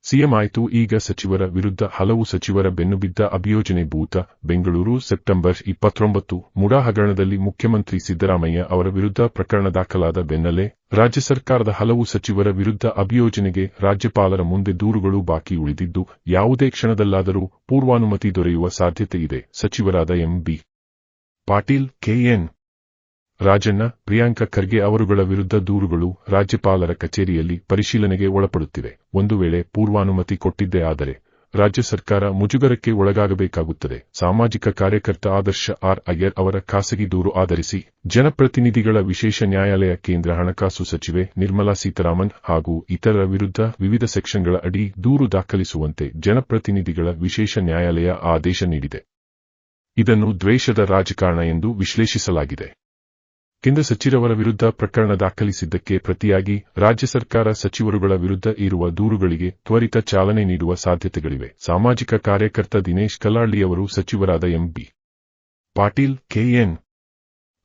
CM ಆಯ್ತು. ಈಗ ಸಚಿವರ ವಿರುದ್ಧ ಹಲವು ಸಚಿವರ ಬೆನ್ನುಬಿದ್ದ ಅಭಿಯೋಜನೆ ಭೂತ. ಬೆಂಗಳೂರು ಸೆಪ್ಟೆಂಬರ್ 29 ಮುಡಾ ಹಗರಣದಲ್ಲಿ ಮುಖ್ಯಮಂತ್ರಿ ಸಿದ್ದರಾಮಯ್ಯ ಅವರ ವಿರುದ್ಧ ಪ್ರಕರಣ ದಾಖಲಾದ ಬೆನ್ನಲ್ಲೇ ರಾಜ್ಯ ಸರ್ಕಾರದ ಹಲವು ಸಚಿವರ ವಿರುದ್ಧ ಅಭಿಯೋಜನೆಗೆ ರಾಜ್ಯಪಾಲರ ಮುಂದೆ ದೂರುಗಳು ಬಾಕಿ ಉಳಿದಿದ್ದು, ಯಾವುದೇ ಕ್ಷಣದಲ್ಲಾದರೂ ಪೂರ್ವಾನುಮತಿ ದೊರೆಯುವ ಸಾಧ್ಯತೆ ಇದೆ. ಸಚಿವರಾದ ಎಂ.ಬಿ. ಪಾಟೀಲ್, ಕೆ.ಎನ್. ರಾಜಣ್ಣ, ಪ್ರಿಯಾಂಕ ಖರ್ಗೆ ಅವರುಗಳ ವಿರುದ್ಧ ದೂರುಗಳು ರಾಜ್ಯಪಾಲರ ಕಚೇರಿಯಲ್ಲಿ ಪರಿಶೀಲನೆಗೆ ಒಳಪಡುತ್ತಿವೆ. ಒಂದು ವೇಳೆ ಪೂರ್ವಾನುಮತಿ ಕೊಟ್ಟಿದ್ದೇ ಆದರೆ ರಾಜ್ಯ ಸರ್ಕಾರ ಮುಜುಗರಕ್ಕೆ ಒಳಗಾಗಬೇಕಾಗುತ್ತದೆ. ಸಾಮಾಜಿಕ ಕಾರ್ಯಕರ್ತ ಆದರ್ಶ ಆರ್. ಅಯ್ಯರ್ ಅವರ ಖಾಸಗಿ ದೂರು ಆಧರಿಸಿ ಜನಪ್ರತಿನಿಧಿಗಳ ವಿಶೇಷ ನ್ಯಾಯಾಲಯ ಕೇಂದ್ರ ಹಣಕಾಸು ಸಚಿವೆ ನಿರ್ಮಲಾ ಸೀತಾರಾಮನ್ ಹಾಗೂ ಇತರರ ವಿರುದ್ಧ ವಿವಿಧ ಸೆಕ್ಷನ್ಗಳ ಅಡಿ ದೂರು ದಾಖಲಿಸುವಂತೆ ಜನಪ್ರತಿನಿಧಿಗಳ ವಿಶೇಷ ನ್ಯಾಯಾಲಯ ಆದೇಶ ನೀಡಿದೆ. ಇದನ್ನು ದ್ವೇಷದ ರಾಜಕಾರಣ ಎಂದು ವಿಶ್ಲೇಷಿಸಲಾಗಿದೆ. ಕೇಂದ್ರ ಸಚಿವರ ವಿರುದ್ಧ ಪ್ರಕರಣ ದಾಖಲಿಸಿದ್ದಕ್ಕೆ ಪ್ರತಿಯಾಗಿ ರಾಜ್ಯ ಸರ್ಕಾರ ಸಚಿವರುಗಳ ವಿರುದ್ಧ ಇರುವ ದೂರುಗಳಿಗೆ ತ್ವರಿತ ಚಾಲನೆ ನೀಡುವ ಸಾಧ್ಯತೆಗಳಿವೆ. ಸಾಮಾಜಿಕ ಕಾರ್ಯಕರ್ತ ದಿನೇಶ್ ಕಲ್ಲಾಳ್ಳಿಯವರು ಸಚಿವರಾದ ಎಂ.ಬಿ. ಪಾಟೀಲ್, ಕೆ.ಎನ್.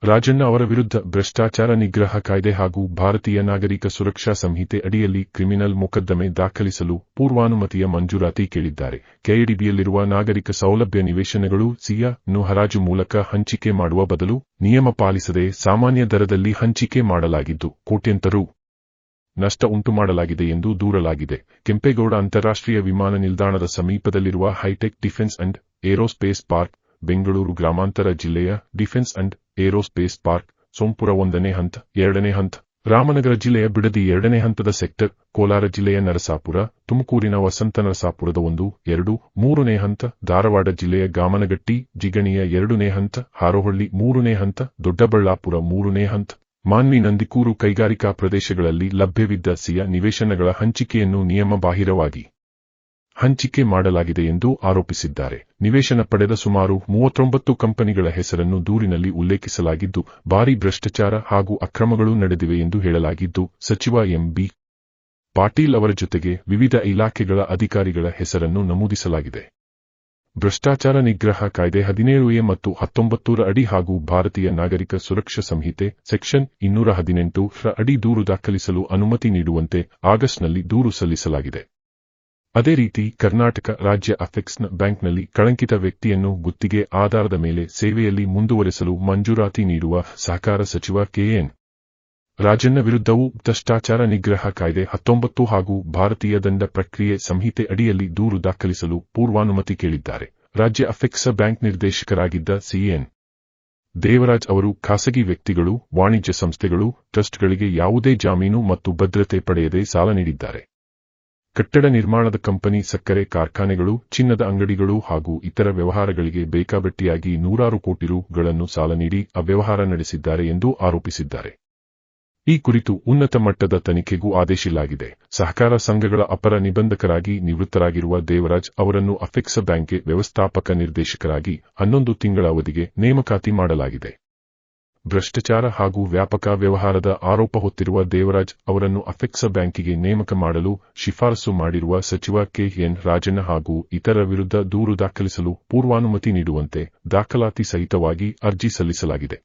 ರಾಜಣ್ಣ ಅವರ ವಿರುದ್ಧ ಭ್ರಷ್ಟಾಚಾರ ನಿಗ್ರಹ ಕಾಯ್ದೆ ಹಾಗೂ ಭಾರತೀಯ ನಾಗರಿಕ ಸುರಕ್ಷಾ ಸಂಹಿತೆ ಅಡಿಯಲ್ಲಿ ಕ್ರಿಮಿನಲ್ ಮೊಕದ್ದಮೆ ದಾಖಲಿಸಲು ಪೂರ್ವಾನುಮತಿಯ ಮಂಜೂರಾತಿ ಕೇಳಿದ್ದಾರೆ. ಕೆಐಡಿಬಿಯಲ್ಲಿರುವ ನಾಗರಿಕ ಸೌಲಭ್ಯ ನಿವೇಶನಗಳು ಸಿಎ ನ್ನು ಹರಾಜು ಮೂಲಕ ಹಂಚಿಕೆ ಮಾಡುವ ಬದಲು ನಿಯಮ ಪಾಲಿಸದೆ ಸಾಮಾನ್ಯ ದರದಲ್ಲಿ ಹಂಚಿಕೆ ಮಾಡಲಾಗಿದ್ದು, ಕೋಟ್ಯಂತರ ರು. ನಷ್ಟ ಉಂಟುಮಾಡಲಾಗಿದೆ ಎಂದು ದೂರಲಾಗಿದೆ. ಕೆಂಪೇಗೌಡ ಅಂತಾರಾಷ್ಟ್ರೀಯ ವಿಮಾನ ನಿಲ್ದಾಣದ ಸಮೀಪದಲ್ಲಿರುವ hi-tech defence and aerospace park, Bengaluru ಗ್ರಾಮಾಂತರ ಜಿಲ್ಲೆಯ defence and aerospace park, Sompura 1ನೇ ಹಂತ, 2ನೇ ಹಂತ, ರಾಮನಗರ ಜಿಲ್ಲೆಯ ಬಿಡದಿ 2ನೇ ಹಂತದ ಸೆಕ್ಟರ್, ಕೋಲಾರ ಜಿಲ್ಲೆಯ ನರಸಾಪುರ, ತುಮಕೂರಿನ ವಸಂತ ನರಸಾಪುರದ 1, 2, 3ನೇ ಹಂತ, ಧಾರವಾಡ ಜಿಲ್ಲೆಯ ಗಾಮನಗಟ್ಟಿ, ಜಿಗಣಿಯ 2ನೇ ಹಂತ, ಹಾರೋಹಳ್ಳಿ 3ನೇ ಹಂತ, ದೊಡ್ಡಬಳ್ಳಾಪುರ 3ನೇ ಹಂತ, ಮಾನ್ವಿ ನಂದಿಕೂರು ಕೈಗಾರಿಕಾ ಪ್ರದೇಶಗಳಲ್ಲಿ ಲಭ್ಯವಿದ್ದ ಸಿಎ ನಿವೇಶನಗಳ ಹಂಚಿಕೆಯನ್ನು ನಿಯಮಬಾಹಿರವಾಗಿ ಹಂಚಿಕೆ ಮಾಡಲಾಗಿದೆ ಎಂದು ಆರೋಪಿಸಿದ್ದಾರೆ. ನಿವೇಶನ ಪಡೆದ ಸುಮಾರು 39 ಕಂಪನಿಗಳ ಹೆಸರನ್ನು ದೂರಿನಲ್ಲಿ ಉಲ್ಲೇಖಿಸಲಾಗಿದ್ದು, ಭಾರೀ ಭ್ರಷ್ಟಾಚಾರ ಹಾಗೂ ಅಕ್ರಮಗಳು ನಡೆದಿವೆ ಎಂದು ಹೇಳಲಾಗಿದ್ದು, ಸಚಿವ ಎಂ.ಬಿ. ಪಾಟೀಲ್ ಅವರ ಜೊತೆಗೆ ವಿವಿಧ ಇಲಾಖೆಗಳ ಅಧಿಕಾರಿಗಳ ಹೆಸರನ್ನು ನಮೂದಿಸಲಾಗಿದೆ. ಭ್ರಷ್ಟಾಚಾರ ನಿಗ್ರಹ ಕಾಯ್ದೆ 17A ಮತ್ತು 19 ರ ಅಡಿ ಹಾಗೂ ಭಾರತೀಯ ನಾಗರಿಕ ಸುರಕ್ಷಾ ಸಂಹಿತೆ ಸೆಕ್ಷನ್ 218 ರ ಅಡಿ ದೂರು ದಾಖಲಿಸಲು ಅನುಮತಿ ನೀಡುವಂತೆ ಆಗಸ್ಟ್ನಲ್ಲಿ ದೂರು ಸಲ್ಲಿಸಲಾಗಿದೆ. ಅದೇ ರೀತಿ ಕರ್ನಾಟಕ ರಾಜ್ಯ ಅಪೆಕ್ಸ್ ಬ್ಯಾಂಕ್ನಲ್ಲಿ ಕಳಂಕಿತ ವ್ಯಕ್ತಿಯನ್ನು ಗುತ್ತಿಗೆ ಆಧಾರದ ಮೇಲೆ ಸೇವೆಯಲ್ಲಿ ಮುಂದುವರೆಸಲು ಮಂಜೂರಾತಿ ನೀಡುವ ಸಹಕಾರ ಸಚಿವ ಕೆ.ಎನ್. ರಾಜಣ್ಣ ವಿರುದ್ಧವೂ ಭ್ರಷ್ಟಾಚಾರ ನಿಗ್ರಹ ಕಾಯ್ದೆ 19 ಹಾಗೂ ಭಾರತೀಯ ದಂಡ ಪ್ರಕ್ರಿಯೆ ಸಂಹಿತೆ ಅಡಿಯಲ್ಲಿ ದೂರು ದಾಖಲಿಸಲು ಪೂರ್ವಾನುಮತಿ ಕೇಳಿದ್ದಾರೆ. ರಾಜ್ಯ ಅಪೆಕ್ಸ್ ಬ್ಯಾಂಕ್ ನಿರ್ದೇಶಕರಾಗಿದ್ದ ಸಿ.ಎನ್. ದೇವರಾಜ್ ಅವರು ಖಾಸಗಿ ವ್ಯಕ್ತಿಗಳು, ವಾಣಿಜ್ಯ ಸಂಸ್ಥೆಗಳು, ಟ್ರಸ್ಟ್ಗಳಿಗೆ ಯಾವುದೇ ಜಾಮೀನು ಮತ್ತು ಭದ್ರತೆ ಪಡೆಯದೆ ಸಾಲ ನೀಡಿದ್ದಾರೆ. ಕಟ್ಟಡ ನಿರ್ಮಾಣದ ಕಂಪನಿ, ಸಕ್ಕರೆ ಕಾರ್ಖಾನೆಗಳು, ಚಿನ್ನದ ಅಂಗಡಿಗಳು ಹಾಗೂ ಇತರ ವ್ಯವಹಾರಗಳಿಗೆ ಬೇಕಾಬಿಟ್ಟಿಯಾಗಿ ನೂರಾರು ಕೋಟಿ ರು.ಗಳನ್ನು ಸಾಲ ನೀಡಿ ಅವ್ಯವಹಾರ ನಡೆಸಿದ್ದಾರೆ ಎಂದು ಆರೋಪಿಸಿದ್ದಾರೆ. ಈ ಕುರಿತು ಉನ್ನತ ಮಟ್ಟದ ತನಿಖೆಗೂ ಆದೇಶಿಸಲಾಗಿದೆ. ಸಹಕಾರ ಸಂಘಗಳ ಅಪರ ನಿಬಂಧಕರಾಗಿ ನಿವೃತ್ತರಾಗಿರುವ ದೇವರಾಜ್ ಅವರನ್ನು ಅಪೆಕ್ಸ್ ಬ್ಯಾಂಕ್ಗೆ ವ್ಯವಸ್ಥಾಪಕ ನಿರ್ದೇಶಕರಾಗಿ 11 ತಿಂಗಳ ಅವಧಿಗೆ ನೇಮಕಾತಿ ಮಾಡಲಾಗಿದೆ. ಭ್ರಷ್ಟಾಚಾರ ಹಾಗೂ ವ್ಯಾಪಕ ವ್ಯವಹಾರದ ಆರೋಪ ಹೊತ್ತಿರುವ ದೇವರಾಜ್ ಅವರನ್ನು ಅಪೆಕ್ಸ್ ಬ್ಯಾಂಕಿಗೆ ನೇಮಕ ಮಾಡಲು ಶಿಫಾರಸು ಮಾಡಿರುವ ಸಚಿವ ಕೆ.ಎನ್. ರಾಜಣ್ಣ ಹಾಗೂ ಇತರರ ವಿರುದ್ಧ ದೂರು ದಾಖಲಿಸಲು ಪೂರ್ವಾನುಮತಿ ನೀಡುವಂತೆ ದಾಖಲಾತಿ ಸಹಿತವಾಗಿ ಅರ್ಜಿ ಸಲ್ಲಿಸಲಾಗಿದೆ.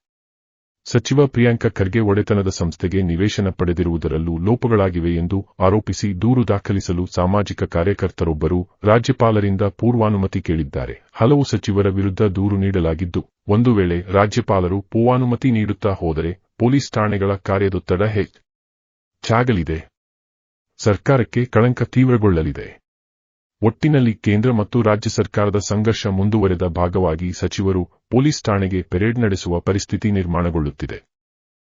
ಸಚಿವ ಪ್ರಿಯಾಂಕ ಖರ್ಗೆ ಒಡೆತನದ ಸಂಸ್ಥೆಗೆ ನಿವೇಶನ ಪಡೆದಿರುವುದರಲ್ಲೂ ಲೋಪಗಳಾಗಿವೆ ಎಂದು ಆರೋಪಿಸಿ ದೂರು ದಾಖಲಿಸಲು ಸಾಮಾಜಿಕ ಕಾರ್ಯಕರ್ತರೊಬ್ಬರು ರಾಜ್ಯಪಾಲರಿಂದ ಪೂರ್ವಾನುಮತಿ ಕೇಳಿದ್ದಾರೆ. ಹಲವು ಸಚಿವರ ವಿರುದ್ಧ ದೂರು ನೀಡಲಾಗಿದ್ದು, ಒಂದು ವೇಳೆ ರಾಜ್ಯಪಾಲರು ಪೂರ್ವಾನುಮತಿ ನೀಡುತ್ತಾ ಹೋದರೆ ಪೊಲೀಸ್ ಠಾಣೆಗಳ ಕಾರ್ಯದೊತ್ತಡ ಹೆಚ್ಚಾಗಲಿದೆ. ಸರ್ಕಾರಕ್ಕೆ ಕಳಂಕ ತೀವ್ರಗೊಳ್ಳಲಿದೆ. ಒಟ್ಟಿನಲ್ಲಿ ಕೇಂದ್ರ ಮತ್ತು ರಾಜ್ಯ ಸರ್ಕಾರದ ಸಂಘರ್ಷ ಮುಂದುವರೆದ ಭಾಗವಾಗಿ ಸಚಿವರು ಪೊಲೀಸ್ ಠಾಣೆಗೆ ಪೆರೇಡ್ ನಡೆಸುವ ಪರಿಸ್ಥಿತಿ ನಿರ್ಮಾಣಗೊಳ್ಳುತ್ತಿದೆ.